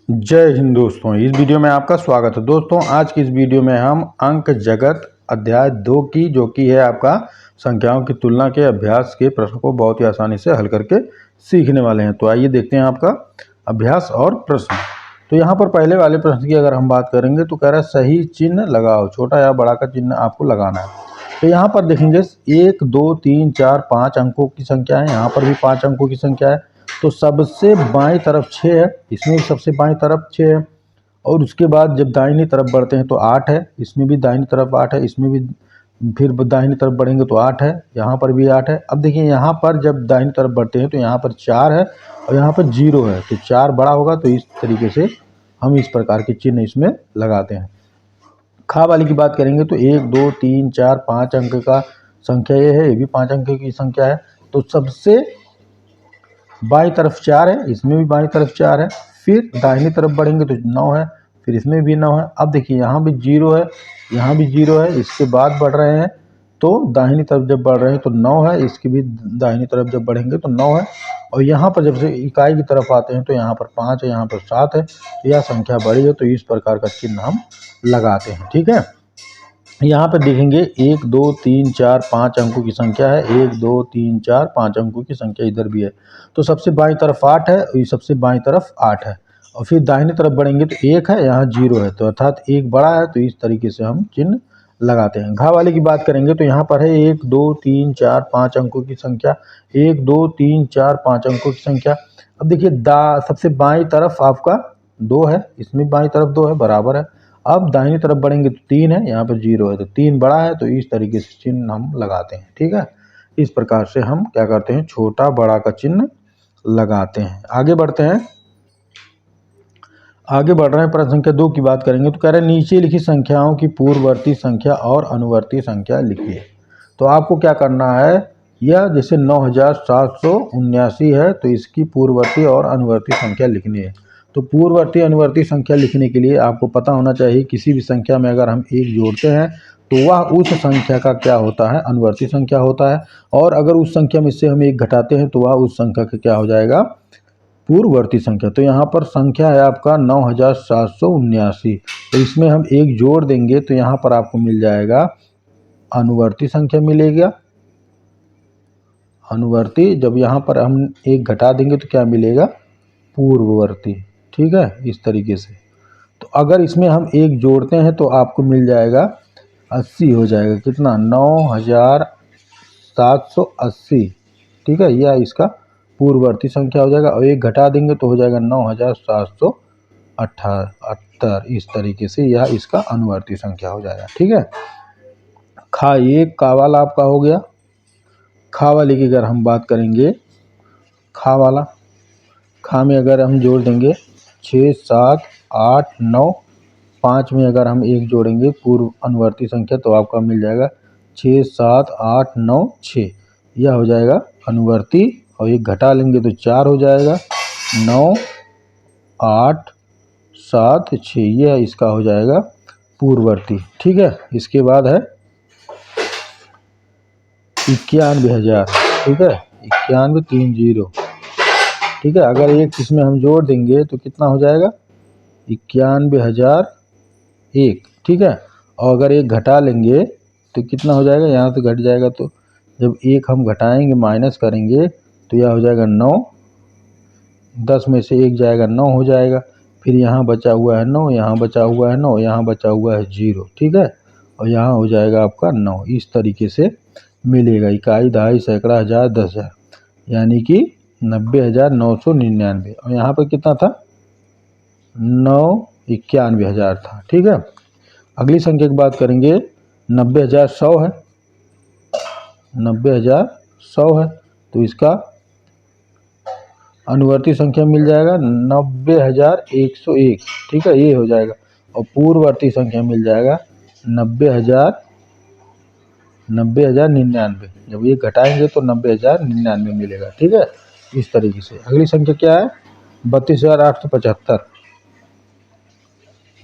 जय हिंद दोस्तों, इस वीडियो में आपका स्वागत है। दोस्तों आज की इस वीडियो में हम अंक जगत अध्याय 2 की जो कि है आपका संख्याओं की तुलना के अभ्यास के प्रश्न को बहुत ही आसानी से हल करके सीखने वाले हैं। तो आइए देखते हैं आपका अभ्यास और प्रश्न। तो यहाँ पर पहले वाले प्रश्न की अगर हम बात करेंगे तो कह रहा है सही चिन्ह लगाओ, छोटा या बड़ा का चिन्ह आपको लगाना है। तो यहाँ पर देखेंगे 1 2 3 4 5 अंकों की संख्या है, यहाँ पर भी 5 अंकों की संख्या है। तो सबसे बाईं तरफ 6 है, इसमें भी सबसे बाईं तरफ 6 है। और उसके बाद जब दाहिनी तरफ बढ़ते हैं तो 8 है, इसमें भी दाहिनी तरफ 8 है, इसमें भी फिर दाहिनी तरफ बढ़ेंगे तो 8 है, यहाँ पर भी 8 है। अब देखिए यहाँ पर जब दाहिनी तरफ बढ़ते हैं तो यहाँ पर 4 है और यहाँ पर 0 है, तो 4 बड़ा होगा। तो इस तरीके से हम इस प्रकार के चिन्ह इसमें लगाते हैं। खा वाली की बात करेंगे तो 1 2 3 4 5 अंक का संख्या ये है, ये भी 5 अंक की संख्या है। तो सबसे बाईं तरफ 4 है, इसमें भी बाईं तरफ 4 है। फिर दाहिनी तरफ बढ़ेंगे तो 9 है, फिर इसमें भी 9 है। अब देखिए यहाँ भी 0 है, यहाँ भी 0 है, इसके बाद बढ़ रहे हैं तो दाहिनी तरफ जब बढ़ रहे हैं तो 9 है, इसकी भी दाहिनी तरफ जब बढ़ेंगे तो 9 है। और यहाँ पर जब से इकाई की तरफ आते हैं तो यहाँ पर 5 है, यहाँ पर 7 है, तो यह संख्या बड़ी है। तो इस प्रकार का चिन्ह हम लगाते हैं। ठीक है, यहाँ पर देखेंगे 1 2 3 4 5 अंकों की संख्या है, 1 2 3 4 5 अंकों की संख्या इधर भी है। तो सबसे बाईं तरफ 8 है, ये सबसे बाईं तरफ 8 है। और फिर दाहिनी तरफ बढ़ेंगे तो 1 है, यहाँ 0 है, तो अर्थात 1 बड़ा है। तो इस तरीके से हम चिन्ह लगाते हैं। घा वाले की बात करेंगे तो यहाँ पर है 1 2 3 4 5 अंकों की संख्या, 1 2 3 4 5 अंकों की संख्या। अब देखिए सबसे बाईं तरफ आपका 2 है, इसमें बाईं तरफ 2 है, बराबर है। अब दाहिनी तरफ बढ़ेंगे तो 3 है, यहाँ पर 0 है, तो 3 बड़ा है। तो इस तरीके से चिन्ह हम लगाते हैं। ठीक है, इस प्रकार से हम क्या करते हैं, छोटा बड़ा का चिन्ह लगाते हैं। आगे बढ़ते हैं, आगे बढ़ रहे हैं। प्रश्न संख्या 2 की बात करेंगे तो कह रहे हैं नीचे लिखी संख्याओं की पूर्ववर्ती संख्या और अनुवर्ती संख्या लिखिए। तो आपको क्या करना है, यह जैसे 9779 है तो इसकी पूर्ववर्ती और अनुवर्ती संख्या लिखनी है। तो पूर्ववर्ती अनुवर्ती संख्या लिखने के लिए आपको पता होना चाहिए किसी भी संख्या में अगर हम 1 जोड़ते हैं तो वह उस संख्या का क्या होता है, अनुवर्ती संख्या होता है। और अगर उस संख्या में से हम 1 घटाते हैं तो वह उस संख्या का क्या हो जाएगा, पूर्ववर्ती संख्या। तो यहाँ पर संख्या है आपका 9779, तो इसमें हम 1 जोड़ देंगे तो यहाँ पर आपको मिल जाएगा अनुवर्ती संख्या मिलेगा। अनुवर्ती, जब यहाँ पर हम 1 घटा देंगे तो क्या मिलेगा, पूर्ववर्ती। ठीक है, इस तरीके से। तो अगर इसमें हम 1 जोड़ते हैं तो आपको मिल जाएगा 80 हो जाएगा, कितना, 9780। ठीक है, यह इसका पूर्ववर्ती संख्या हो जाएगा। और 1 घटा देंगे तो हो जाएगा 9778। इस तरीके से यह इसका अनुवर्ती संख्या हो जाएगा। ठीक है, खा ये का वाला आपका हो गया। खा वाले की अगर हम बात करेंगे, खा वाला, खा में अगर हम जोड़ देंगे 6 7 8 9, 5 में अगर हम 1 जोड़ेंगे पूर्व अनुवर्ती संख्या तो आपका मिल जाएगा 6 7 8 9 6, यह हो जाएगा अनुवर्ती। और 1 घटा लेंगे तो 4 हो जाएगा, 9 8 7 6, यह इसका हो जाएगा पूर्ववर्ती। ठीक है, इसके बाद है 91,000। ठीक है, 9130। ठीक है, अगर 1 इसमें हम जोड़ देंगे तो कितना हो जाएगा, 91,001। ठीक है, और अगर 1 घटा लेंगे तो कितना हो जाएगा, यहाँ से घट जाएगा तो जब 1 हम घटाएंगे माइनस करेंगे तो यह हो जाएगा 9, 10 में से 1 जाएगा 9 हो जाएगा। फिर यहाँ बचा हुआ है 9, यहाँ बचा हुआ है 9, यहाँ बचा हुआ है 0। ठीक है, और यहाँ हो जाएगा आपका 9। इस तरीके से मिलेगा इकाई, दहाई, सैकड़ा, हज़ार, 10,000, यानी कि 90,999। और यहाँ पर कितना था, 91,000 था। ठीक है, अगली संख्या की बात करेंगे, 90,100 है, 90,100 है, तो इसका अनुवर्ती संख्या मिल जाएगा 90,101। ठीक है, ये हो जाएगा। और पूर्ववर्ती संख्या मिल जाएगा 90,099। जब ये घटाएंगे तो 90,099 मिलेगा। ठीक है, इस तरीके से। अगली संख्या क्या है, 32,875।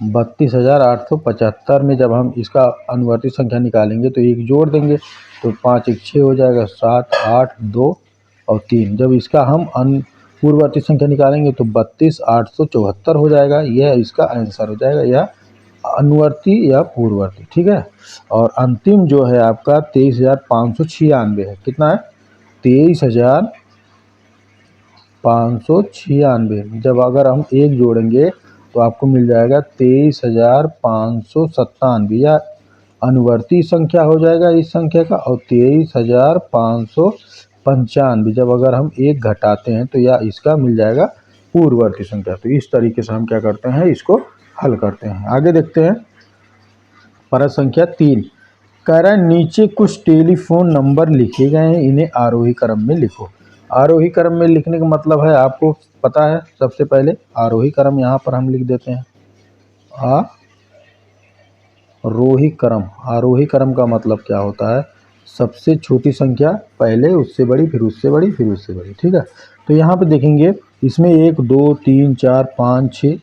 32,875 में जब हम इसका अनुवर्ती संख्या निकालेंगे तो 1 जोड़ देंगे तो 5 1 6 हो जाएगा, 7 8 2 और 3। जब इसका हम पूर्ववर्ती संख्या निकालेंगे तो 32,874 हो जाएगा। यह इसका आंसर हो जाएगा, या अनुवर्ती या पूर्ववर्ती। ठीक है। और अंतिम जो है आपका 23,596 है। कितना है? 23,596। जब अगर हम एक जोड़ेंगे तो आपको मिल जाएगा 23,597, या अनुवर्ती संख्या हो जाएगा इस संख्या का। और 23,595 जब अगर हम एक घटाते हैं तो या इसका मिल जाएगा पूर्ववर्ती संख्या। तो इस तरीके से हम क्या करते हैं, इसको हल करते हैं। आगे देखते हैं प्रश्न संख्या 3। कह रहा है नीचे कुछ टेलीफोन नंबर लिखे गए हैं, इन्हें आरोही क्रम में लिखो। आरोही क्रम में लिखने का मतलब है, आपको पता है, सबसे पहले आरोही क्रम यहाँ पर हम लिख देते हैं। आरोही क्रम। आरोही क्रम का मतलब क्या होता है? सबसे छोटी संख्या पहले, उससे बड़ी, फिर उससे बड़ी, फिर उससे बड़ी। ठीक है। तो यहाँ पे देखेंगे इसमें 1 2 3 4 5 6,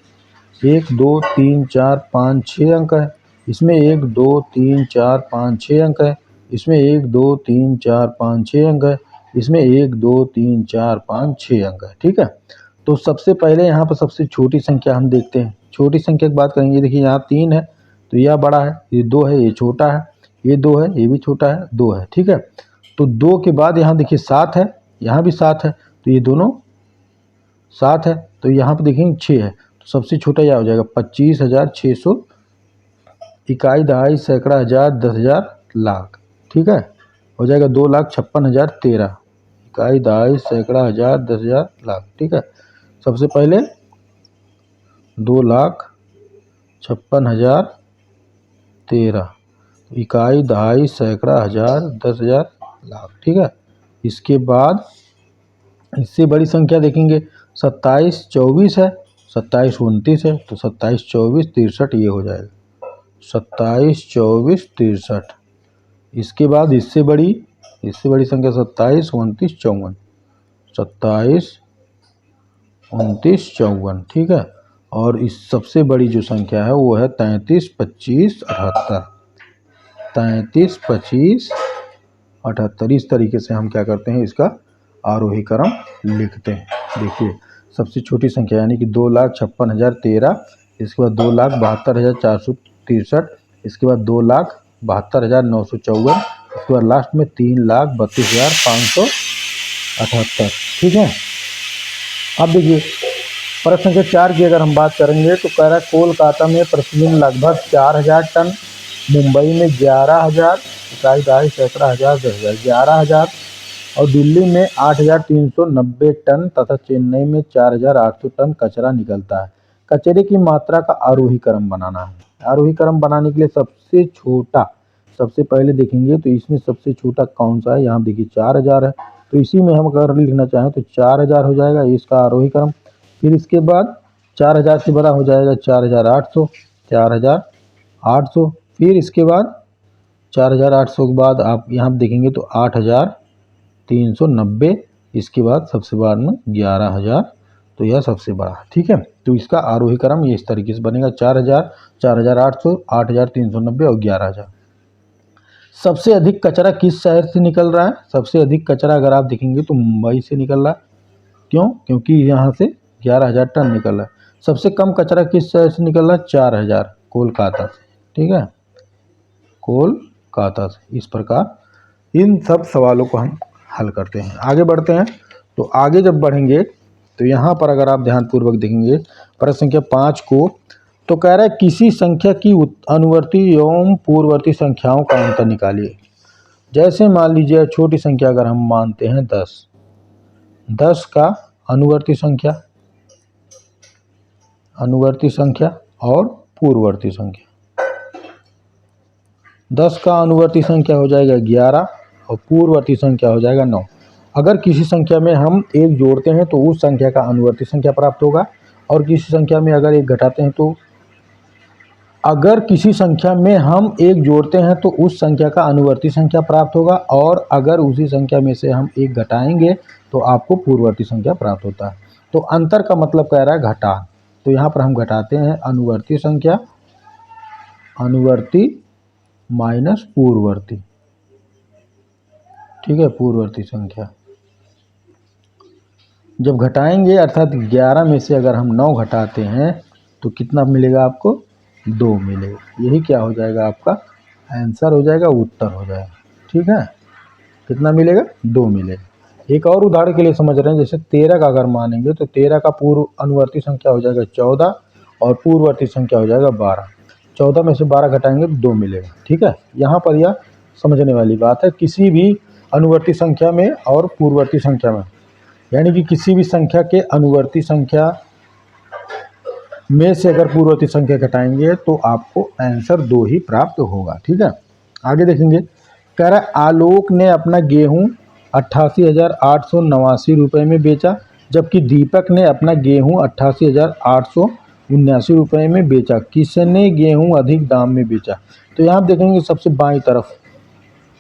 1 2 3 4 5 6 अंक है। इसमें 1 2 3 4 5 6 अंक है। इसमें 1 2 3 4 5 6 अंक है। इसमें 1 2 3 4 5 6 अंक है। ठीक है। तो सबसे पहले यहाँ पर सबसे छोटी संख्या हम देखते हैं। छोटी संख्या की बात करेंगे, देखिए यहाँ 3 है तो यह बड़ा है, ये 2 है, ये छोटा है, ये 2 है, ये भी छोटा है, 2 है। ठीक है। तो 2 के बाद यहाँ देखिए 7 है, यहाँ भी 7 है, तो ये दोनों 7 है। तो यहाँ पर देखेंगे 6 है, तो सबसे छोटा यह हो जाएगा 25,600, इकाई, दहाई, सैकड़ा, हज़ार, 10,000, लाख। ठीक है। हो जाएगा 2,56,013, इकाई, दहाई, सैकड़ा, हज़ार, 10,000, लाख। ठीक है। सबसे पहले 2,56,013, इकाई, दहाई, सैकड़ा, हज़ार, 10,000, लाख। ठीक है। इसके बाद इससे बड़ी संख्या देखेंगे 27 24 है, 27 29 है, तो 27 24 63 ये हो जाएगा 27 24 63। इसके बाद इससे बड़ी संख्या 27 29 54, 27 29 54। ठीक है। और इस सबसे बड़ी जो संख्या है वो है 33 25 78, 33 25 78। इस तरीके से हम क्या करते हैं, इसका आरोही क्रम लिखते हैं। देखिए सबसे छोटी संख्या यानी कि 2,56,013, इसके बाद 2,72,463, इसके बाद 2,72,954, इसके बाद लास्ट में 3,32,578। ठीक है। अब देखिए प्रश्न संख्या 4 की अगर हम बात करेंगे तो कह रहा है कोलकाता में प्रतिदिन लगभग 4,000 टन, मुंबई में 11,000, इकाई, दहाई, सैकड़ा, हज़ार, 10,000, 11,000, और दिल्ली में 8,390 टन तथा चेन्नई में 4,800 टन कचरा निकलता है। कचरे की मात्रा का आरोही क्रम बनाना है। आरोही क्रम बनाने के लिए सबसे छोटा, सबसे पहले देखेंगे तो इसमें सबसे छोटा कौन सा है, यहाँ देखिए 4,000 है, तो इसी में हम अगर लिखना चाहें तो 4,000 हो जाएगा इसका आरोही क्रम। फिर इसके बाद 4,000 से बड़ा हो जाएगा 4,800, 4,800। फिर इसके बाद 4,800 के बाद आप यहाँ देखेंगे तो 8,390, इसके बाद सबसे बाद में 11,000, तो यह सबसे बड़ा। ठीक है। तो इसका आरोही क्रम ये इस तरीके से बनेगा 4,000, 4,800, 8,390 और 11,000। सबसे अधिक कचरा किस शहर से निकल रहा है? सबसे अधिक कचरा अगर आप देखेंगे तो मुंबई से निकल रहा है। क्यों? क्योंकि यहाँ से 11,000 टन निकल रहा है। सबसे कम कचरा किस शहर से निकल रहा है? 4,000, कोलकाता से। ठीक है, कोलकाता से। इस प्रकार इन सब सवालों को हम हल करते हैं। आगे बढ़ते हैं। तो आगे जब बढ़ेंगे तो यहाँ पर अगर आप ध्यानपूर्वक देखेंगे प्रश्न संख्या 5 को, तो कह रहा है किसी संख्या की अनुवर्ती एवं पूर्ववर्ती संख्याओं का अंतर निकालिए। जैसे मान लीजिए छोटी संख्या अगर हम मानते हैं 10, 10 का अनुवर्ती संख्या और पूर्ववर्ती संख्या। 10 का अनुवर्ती संख्या हो जाएगा 11 और पूर्ववर्ती संख्या हो जाएगा 9। अगर किसी संख्या में हम एक जोड़ते हैं तो उस संख्या का अनुवर्ती संख्या प्राप्त होगा, और किसी संख्या में अगर एक घटाते हैं तो अगर किसी संख्या में हम एक जोड़ते हैं तो उस संख्या का अनुवर्ती संख्या प्राप्त होगा, और अगर उसी संख्या में से हम एक घटाएंगे तो आपको पूर्ववर्ती संख्या प्राप्त होता है। तो अंतर का मतलब कह रहा है घटान। तो यहाँ पर हम घटाते हैं अनुवर्ती संख्या, अनुवर्ती माइनस पूर्ववर्ती। ठीक है, पूर्ववर्ती संख्या। जब घटाएंगे अर्थात 11 में से अगर हम 9 घटाते हैं तो कितना मिलेगा आपको? 2 मिलेगा। यही क्या हो जाएगा आपका आंसर हो जाएगा, उत्तर हो जाएगा। ठीक है, कितना मिलेगा? 2 मिलेगा। एक और उदाहरण के लिए समझ रहे हैं, जैसे 13 का अगर मानेंगे तो 13 का पूर्व अनुवर्ती संख्या हो जाएगा 14 और पूर्ववर्ती संख्या हो जाएगा 12। 14 में से 12 घटाएंगे तो 2 मिलेगा। ठीक है, यहाँ पर यह समझने वाली बात है, किसी भी अनुवर्ती संख्या में और पूर्ववर्ती संख्या में, यानी कि किसी भी संख्या के अनुवर्ती संख्या में से अगर पूर्ववर्ती संख्या घटाएंगे तो आपको आंसर 2 ही प्राप्त होगा। ठीक है, आगे देखेंगे। कह रहा है आलोक ने अपना गेहूं 88,889 रुपये में बेचा, जबकि दीपक ने अपना गेहूं 88,879 रुपये में बेचा। किसने गेहूं अधिक दाम में बेचा? तो यहाँ आप देखेंगे सबसे बाईं तरफ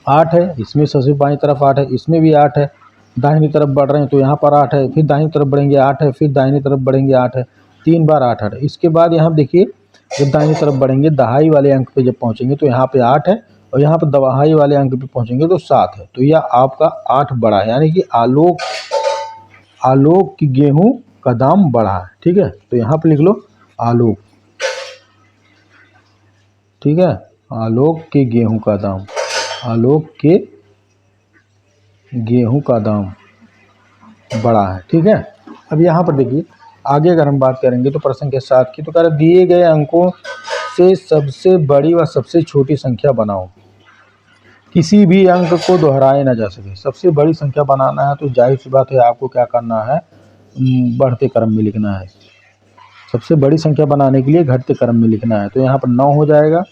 8 है, इसमें सबसे बाईं तरफ 8 है, इसमें भी 8 है। दाहिनी तरफ बढ़ रहे हैं तो यहाँ पर 8 है, फिर दाहिनी तरफ बढ़ेंगे 8 है, फिर दाहिनी तरफ बढ़ेंगे 8 है, 3 बार 8 है। इसके बाद यहाँ देखिए जब दाहिनी तरफ बढ़ेंगे दहाई वाले अंक पे जब पहुँचेंगे तो यहाँ पे 8 है और यहाँ पर दहाई वाले अंक पे पहुँचेंगे तो 7 है। तो यह आपका 8 बढ़ा है, यानी कि आलोक की गेहूं का दाम बढ़ा है। ठीक है, तो यहाँ पे लिख लो आलोक। ठीक है, आलोक के गेहूं का दाम, आलोक के गेहूं का दाम बढ़ा है। ठीक है, अब यहाँ पर देखिए आगे अगर हम बात करेंगे तो प्रश्न के 7 की, तो कह रहा दिए गए अंकों से सबसे बड़ी व सबसे छोटी संख्या बनाओ। किसी भी अंक को दोहराए ना जा सके। सबसे बड़ी संख्या बनाना है तो जाहिर सी बात है आपको क्या करना है, बढ़ते क्रम में लिखना है। सबसे बड़ी संख्या बनाने के लिए घटते क्रम में लिखना है। तो यहाँ पर 9 हो जाएगा,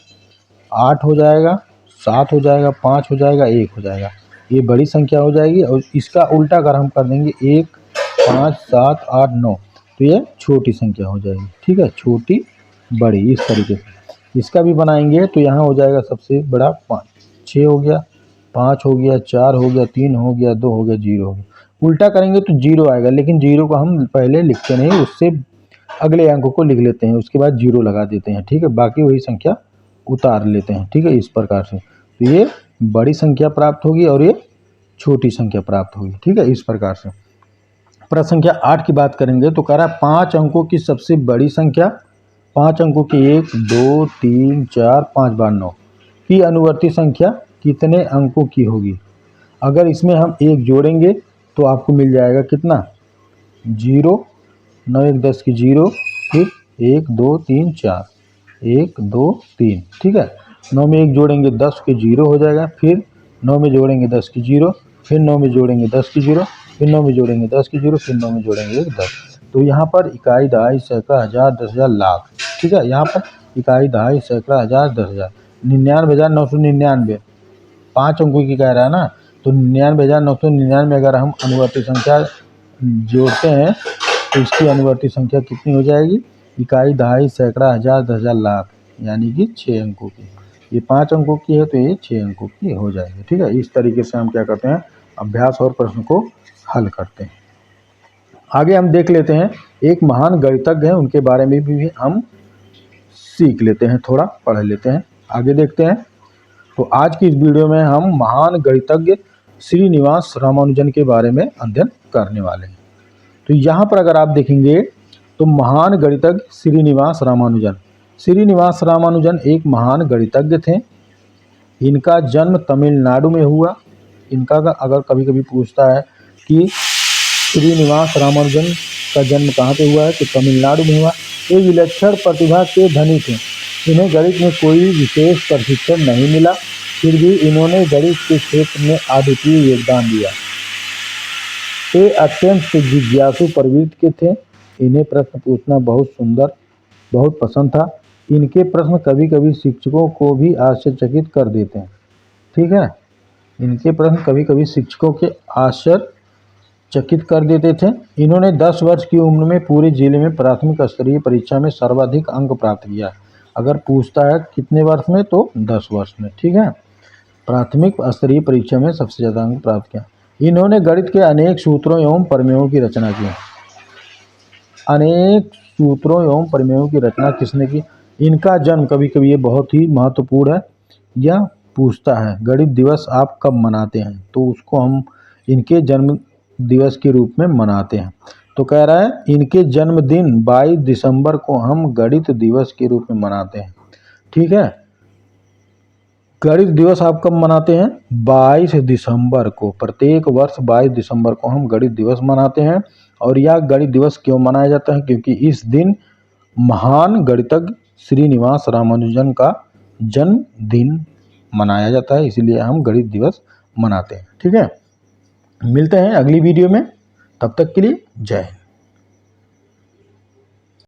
8 हो जाएगा, 7 हो जाएगा, 5 हो जाएगा, 1 हो जाएगा। ये बड़ी संख्या हो जाएगी। और इसका उल्टा अगर हम कर देंगे 1, 5, 7, 8, 9 तो ये छोटी संख्या हो जाएगी। ठीक है, छोटी बड़ी इस तरीके से इसका भी बनाएंगे। तो यहाँ हो जाएगा सबसे बड़ा 5, 6 हो गया, 5 हो गया, 4 हो गया, 3 हो गया, 2 हो गया, 0 हो गया। उल्टा करेंगे तो 0 आएगा, लेकिन 0 को हम पहले लिखते नहीं, उससे अगले अंक को लिख लेते हैं, उसके बाद 0 लगा देते हैं। ठीक है, बाकी वही संख्या उतार लेते हैं। ठीक है, इस प्रकार से तो ये बड़ी संख्या प्राप्त होगी और ये छोटी संख्या प्राप्त होगी। ठीक है, इस प्रकार से। प्रश्न संख्या 8 की बात करेंगे तो कह रहा है 5 अंकों की सबसे बड़ी संख्या, 5 अंकों की 1, 2, 3, 4, 5 बार 9 की अनुवर्ती संख्या कितने अंकों की होगी? अगर इसमें हम 1 जोड़ेंगे तो आपको मिल जाएगा कितना? 0, 9 1 10 की 0, फिर 1 2 3 4, 1 2 3। ठीक है, 9 में 1 जोड़ेंगे 10 के 0 हो जाएगा, फिर 9 में जोड़ेंगे 10 की 0, फिर 9 में जोड़ेंगे 10 की 0, फिर 9 में जोड़ेंगे 10 की 0, फिर 9 में जोड़ेंगे 10। तो यहाँ पर इकाई, दहाई, सैकड़ा, हज़ार, 10,000, लाख। ठीक है, यहाँ पर इकाई, दहाई, सैकड़ा, हज़ार, 10,000, 99,999 5 अंकों की कह रहा है ना, तो 99,999 अगर हम अनुवर्ती संख्या जोड़ते हैं तो इसकी अनुवर्ती संख्या कितनी हो जाएगी? इकाई, दहाई, सैकड़ा, हज़ार, 10,000, लाख, यानी कि 6 अंकों की। ये 5 अंकों की है तो ये 6 अंकों की हो जाएगी। ठीक है, इस तरीके से हम क्या करते हैं, अभ्यास और प्रश्न को हल करते हैं। आगे हम देख लेते हैं, एक महान गणितज्ञ हैं, उनके बारे में भी हम सीख लेते हैं, थोड़ा पढ़ लेते हैं। आगे देखते हैं। तो आज की इस वीडियो में हम महान गणितज्ञ श्रीनिवास रामानुजन के बारे में अध्ययन करने वाले हैं। तो यहाँ पर अगर आप देखेंगे तो महान गणितज्ञ श्रीनिवास रामानुजन एक महान गणितज्ञ थे। इनका जन्म तमिलनाडु में हुआ। इनका अगर कभी कभी पूछता है कि श्रीनिवास रामानुजन का जन्म कहाँ पे हुआ है, तो तमिलनाडु में हुआ। ये विलक्षण प्रतिभा के धनी थे। इन्हें गणित में कोई विशेष प्रशिक्षण नहीं मिला, फिर भी इन्होंने गणित के क्षेत्र में अद्वितीय योगदान दिया। ये अत्यंत जिज्ञासु प्रवृत्ति के थे। इन्हें प्रश्न पूछना बहुत पसंद था। इनके प्रश्न कभी कभी शिक्षकों को भी आश्चर्यचकित कर देते हैं। ठीक है, इनके प्रश्न कभी कभी शिक्षकों के आश्चर्यचकित कर देते थे। इन्होंने 10 वर्ष की उम्र में पूरे जिले में प्राथमिक स्तरीय परीक्षा में सर्वाधिक अंक प्राप्त किया। अगर पूछता है कितने वर्ष में, तो 10 वर्ष में। ठीक है, प्राथमिक स्तरीय परीक्षा में सबसे ज़्यादा अंक प्राप्त किया। इन्होंने गणित के अनेक सूत्रों एवं प्रमेयों की रचना की। अनेक सूत्रों एवं प्रमेयों की रचना किसने की? इनका जन्म, कभी कभी ये बहुत ही महत्वपूर्ण है, यह पूछता है गणित दिवस आप कब मनाते हैं, तो उसको हम इनके जन्म दिवस के रूप में मनाते हैं। तो कह रहा है इनके जन्मदिन 22 दिसंबर को हम गणित दिवस के रूप में मनाते हैं। ठीक है, गणित दिवस आप कब मनाते हैं? 22 दिसंबर को। प्रत्येक वर्ष 22 दिसंबर को हम गणित दिवस मनाते हैं। और यह गणित दिवस क्यों मनाया जाता है? क्योंकि इस दिन महान गणितज्ञ श्रीनिवास रामानुजन का जन्मदिन मनाया जाता है, इसलिए हम गणित दिवस मनाते हैं। ठीक है, मिलते हैं अगली वीडियो में, तब तक के लिए जय हिंद।